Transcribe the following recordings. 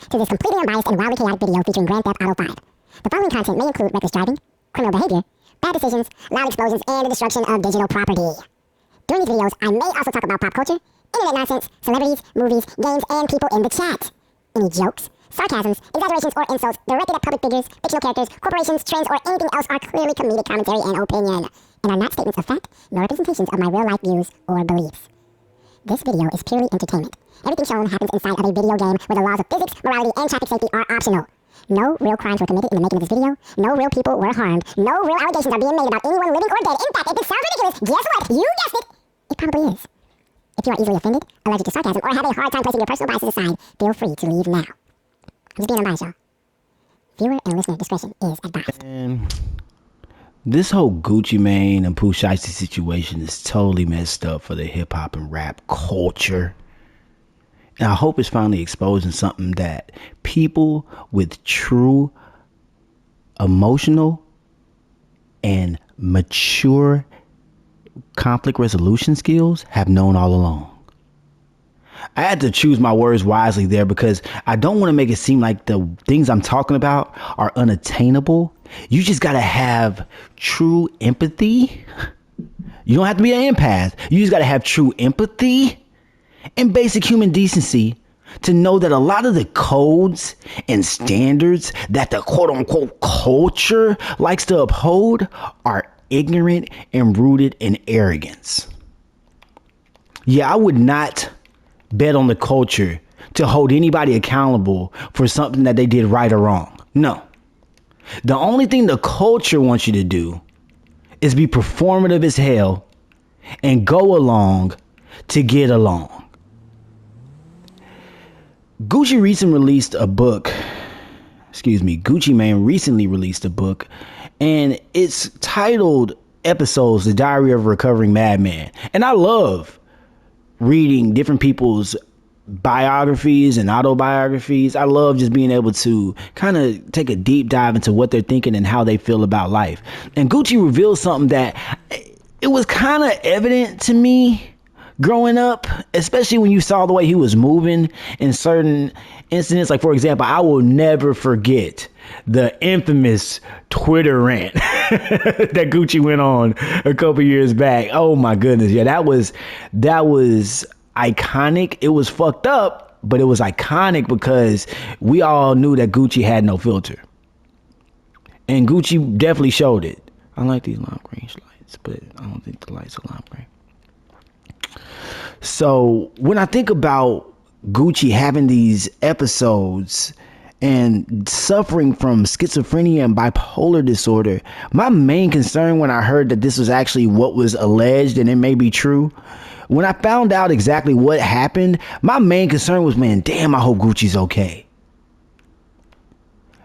to this completely unbiased and wildly chaotic video featuring Grand Theft Auto 5. The following content may include reckless driving, criminal behavior, bad decisions, loud explosions, and the destruction of digital property. During these videos, I may also talk about pop culture, internet nonsense, celebrities, movies, games, and people in the chat. Any jokes, sarcasms, exaggerations, or insults directed at public figures, fictional characters, corporations, trends, or anything else are clearly comedic commentary and opinion, and are not statements of fact, nor representations of my real-life views or beliefs. This video is purely entertainment. Everything shown happens inside of a video game where the laws of physics, morality, and traffic safety are optional. No real crimes were committed in the making of this video. No real people were harmed. No real allegations are being made about anyone living or dead. In fact, if it sounds ridiculous, guess what? You guessed it! It probably is. If you are easily offended, allergic to sarcasm, or have a hard time placing your personal biases aside, feel free to leave now. I'm just being unbiased, y'all. Viewer and listener discretion is advised. And this whole Gucci Mane and POOH Shiesty situation is totally messed up for the hip hop and rap culture. And I hope it's finally exposing something that people with true emotional and mature conflict resolution skills have known all along. I had to choose my words wisely there because I don't want to make it seem like the things I'm talking about are unattainable. You just got to have true empathy. You don't have to be an empath. You just got to have true empathy and basic human decency to know that a lot of the codes and standards that the quote unquote culture likes to uphold are ignorant and rooted in arrogance. Yeah, I would not bet on the culture to hold anybody accountable for something that they did right or wrong. No. The only thing the culture wants you to do is be performative as hell and go along to get along. Gucci Mane recently released a book, and it's titled Episodes, The Diary of a Recovering Madman. And I love reading different people's biographies and autobiographies. I love just being able to kind of take a deep dive into what they're thinking and how they feel about life. And Gucci revealed something that it was kind of evident to me growing up, especially when you saw the way he was moving in certain incidents. Like, for example, I will never forget the infamous Twitter rant that Gucci went on a couple years back. Oh my goodness. Yeah, that was iconic. It was fucked up, but it was iconic because we all knew that Gucci had no filter. And Gucci definitely showed it. I like these lime green lights, but I don't think the lights are lime green. So when I think about Gucci having these episodes and suffering from schizophrenia and bipolar disorder, my main concern when I heard that this was actually what was alleged, and it may be true, when I found out exactly what happened, my main concern was, man, damn, I hope Gucci's okay.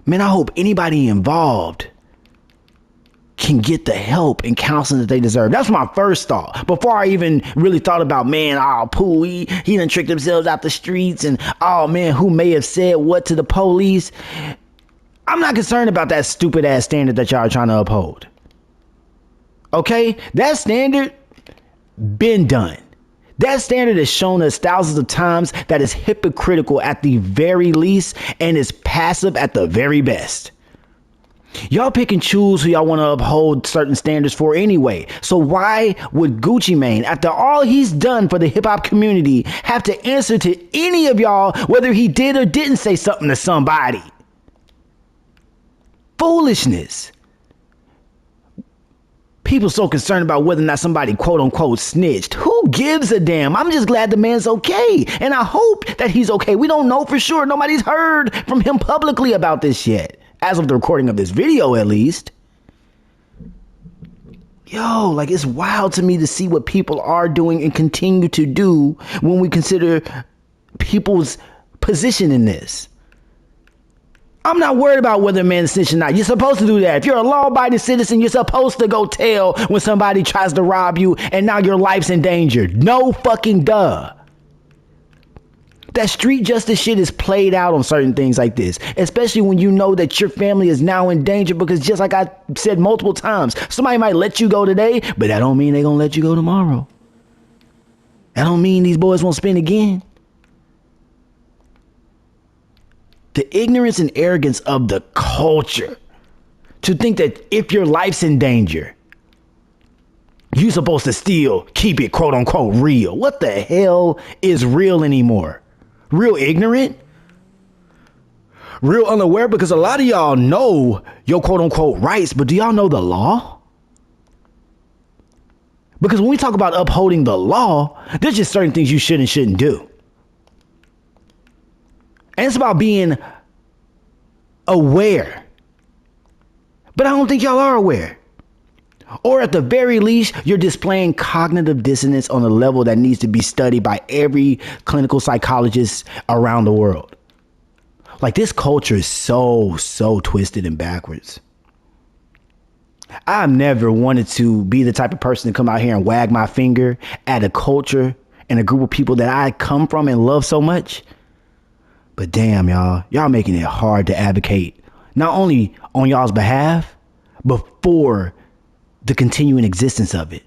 Man, I hope anybody involved can get the help and counseling that they deserve. That's my first thought. Before I even really thought about, man, POOH, he done tricked themselves out the streets, and oh man, who may have said what to the police. I'm not concerned about that stupid ass standard that y'all are trying to uphold. Okay? That standard been done. That standard has shown us thousands of times that is hypocritical at the very least and is passive at the very best. Y'all pick and choose who y'all want to uphold certain standards for anyway. So why would Gucci Mane, after all he's done for the hip hop community, have to answer to any of y'all whether he did or didn't say something to somebody? Foolishness. People so concerned about whether or not somebody quote unquote snitched. Who gives a damn? I'm just glad the man's okay. And I hope that he's okay. We don't know for sure. Nobody's heard from him publicly about this yet. As of the recording of this video, at least. Yo, like, it's wild to me to see what people are doing and continue to do when we consider people's position in this. I'm not worried about whether a man is snitching or not. You're supposed to do that. If you're a law-abiding citizen, you're supposed to go tell when somebody tries to rob you and now your life's in danger. No fucking duh. That street justice shit is played out on certain things like this, especially when you know that your family is now in danger, because just like I said multiple times, somebody might let you go today, but that don't mean they're going to let you go tomorrow. That don't mean these boys won't spin again. The ignorance and arrogance of the culture to think that if your life's in danger, you're supposed to still keep it quote unquote real. What the hell is real anymore? Real ignorant? Real unaware? Because a lot of y'all know your quote unquote rights, but do y'all know the law? Because when we talk about upholding the law, there's just certain things you should and shouldn't do. And it's about being aware. But I don't think y'all are aware. Or at the very least, you're displaying cognitive dissonance on a level that needs to be studied by every clinical psychologist around the world. Like, this culture is so twisted and backwards. I've never wanted to be the type of person to come out here and wag my finger at a culture and a group of people that I come from and love so much. But damn, y'all making it hard to advocate, not only on y'all's behalf, but for the continuing existence of it.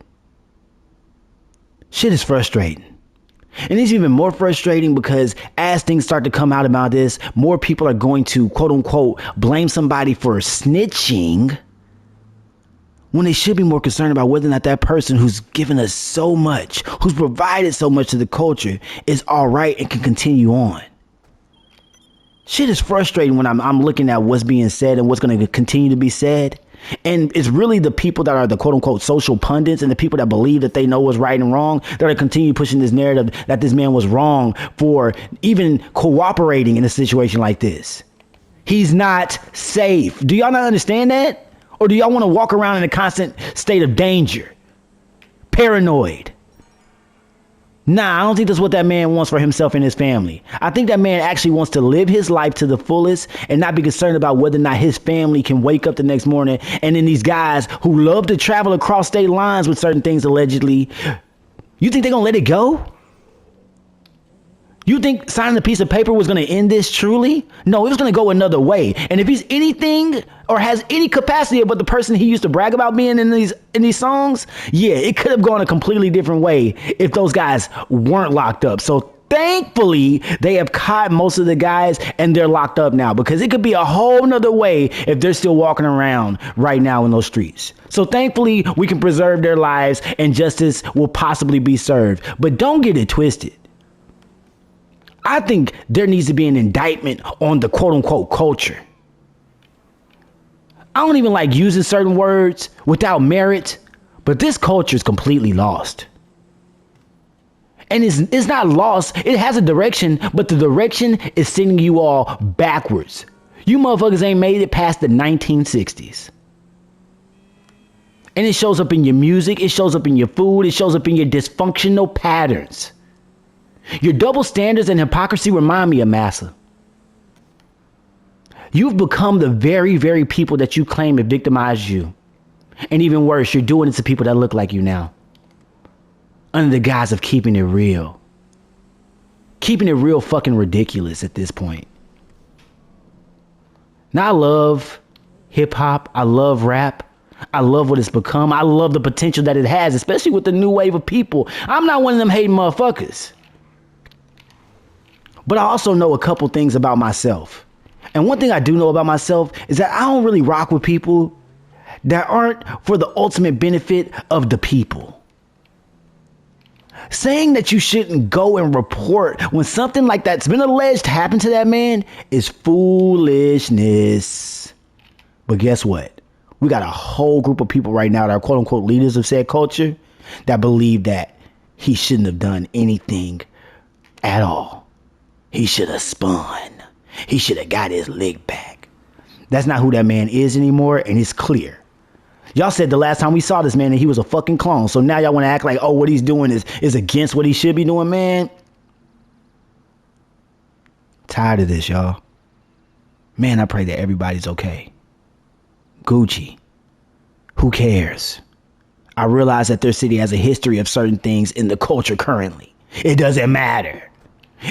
Shit is frustrating. And it's even more frustrating because as things start to come out about this, more people are going to quote unquote blame somebody for snitching when they should be more concerned about whether or not that person who's given us so much, who's provided so much to the culture, is all right and can continue on. Shit is frustrating when I'm looking at what's being said and what's going to continue to be said. And it's really the people that are the quote unquote social pundits and the people that believe that they know what's right and wrong that are continue pushing this narrative that this man was wrong for even cooperating in a situation like this. He's not safe. Do y'all not understand that? Or do y'all want to walk around in a constant state of danger? Paranoid? Nah, I don't think that's what that man wants for himself and his family. I think that man actually wants to live his life to the fullest and not be concerned about whether or not his family can wake up the next morning. And then these guys who love to travel across state lines with certain things allegedly, you think they're going to let it go? You think signing a piece of paper was going to end this truly? No, it was going to go another way. And if he's anything or has any capacity about the person he used to brag about being in these songs, yeah, it could have gone a completely different way if those guys weren't locked up. So thankfully, they have caught most of the guys and they're locked up now, because it could be a whole nother way if they're still walking around right now in those streets. So thankfully, we can preserve their lives and justice will possibly be served. But don't get it twisted. I think there needs to be an indictment on the quote unquote culture. I don't even like using certain words without merit, but this culture is completely lost. And it's not lost. It has a direction, but the direction is sending you all backwards. You motherfuckers ain't made it past the 1960s. And it shows up in your music. It shows up in your food. It shows up in your dysfunctional patterns. Your double standards and hypocrisy remind me of Massa. You've become the very, very people that you claim have victimized you. And even worse, you're doing it to people that look like you now. Under the guise of keeping it real. Keeping it real fucking ridiculous at this point. Now I love hip hop. I love rap. I love what it's become. I love the potential that it has, especially with the new wave of people. I'm not one of them hating motherfuckers. But I also know a couple things about myself. And one thing I do know about myself is that I don't really rock with people that aren't for the ultimate benefit of the people. Saying that you shouldn't go and report when something like that's been alleged happened to that man is foolishness. But guess what? We got a whole group of people right now that are quote unquote leaders of said culture that believe that he shouldn't have done anything at all. He should have spun. He should have got his leg back. That's not who that man is anymore, and it's clear. Y'all said the last time we saw this man that he was a fucking clone. So now y'all want to act like, oh, what he's doing is against what he should be doing, man. Tired of this, y'all. Man, I pray that everybody's okay. Gucci. Who cares? I realize that their city has a history of certain things in the culture currently. It doesn't matter.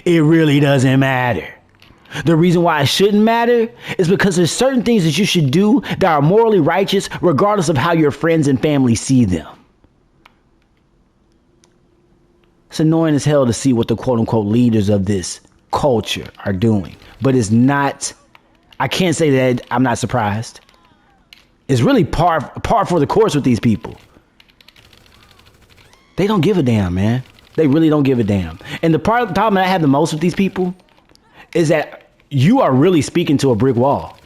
It really doesn't matter. The reason why it shouldn't matter is because there's certain things that you should do that are morally righteous regardless of how your friends and family see them. It's annoying as hell to see what the quote unquote leaders of this culture are doing. but it's not, I can't say that I'm not surprised. It's really par for the course with these people. They don't give a damn, man. They really don't give a damn. And the problem I have the most with these people is that you are really speaking to a brick wall.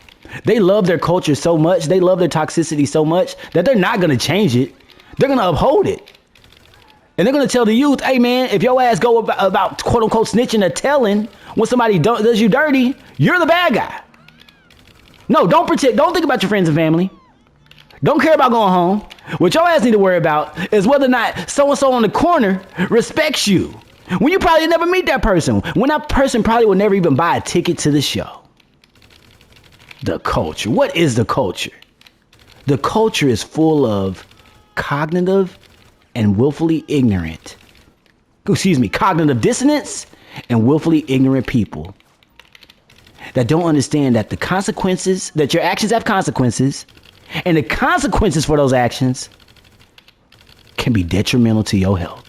They love their culture so much, they love their toxicity so much that they're not going to change it. They're going to uphold it. And they're going to tell the youth, hey man, if your ass go about quote unquote snitching or telling when somebody does you dirty, you're the bad guy. No, don't think about your friends and family. Don't care about going home. What your ass need to worry about is whether or not so-and-so on the corner respects you. When you probably never meet that person. When that person probably will never even buy a ticket to the show. The culture. What is the culture? The culture is full of cognitive and willfully ignorant. Cognitive dissonance and willfully ignorant people that don't understand that the consequences, that your actions have consequences, and the consequences for those actions can be detrimental to your health.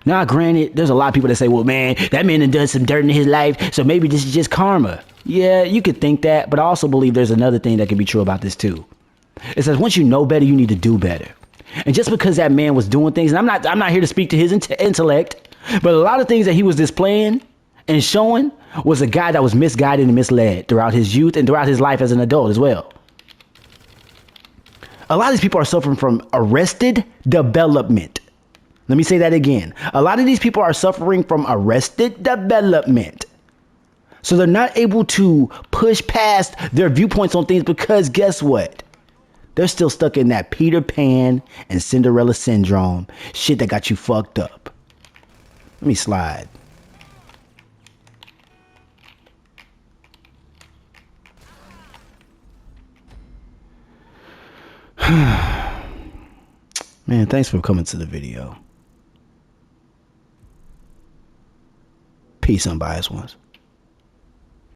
Now, granted, there's a lot of people that say, well, man, that man done some dirt in his life, so maybe this is just karma. Yeah, you could think that, but I also believe there's another thing that can be true about this too. It says once you know better, you need to do better. And just because that man was doing things, and I'm not here to speak to his intellect, but a lot of things that he was displaying and showing was a guy that was misguided and misled throughout his youth and throughout his life as an adult as well. A lot of these people are suffering from arrested development. Let me say that again. A lot of these people are suffering from arrested development. So they're not able to push past their viewpoints on things because guess what? They're still stuck in that Peter Pan and Cinderella syndrome shit that got you fucked up. Let me slide. Man, thanks for coming to the video. Peace, unbiased ones.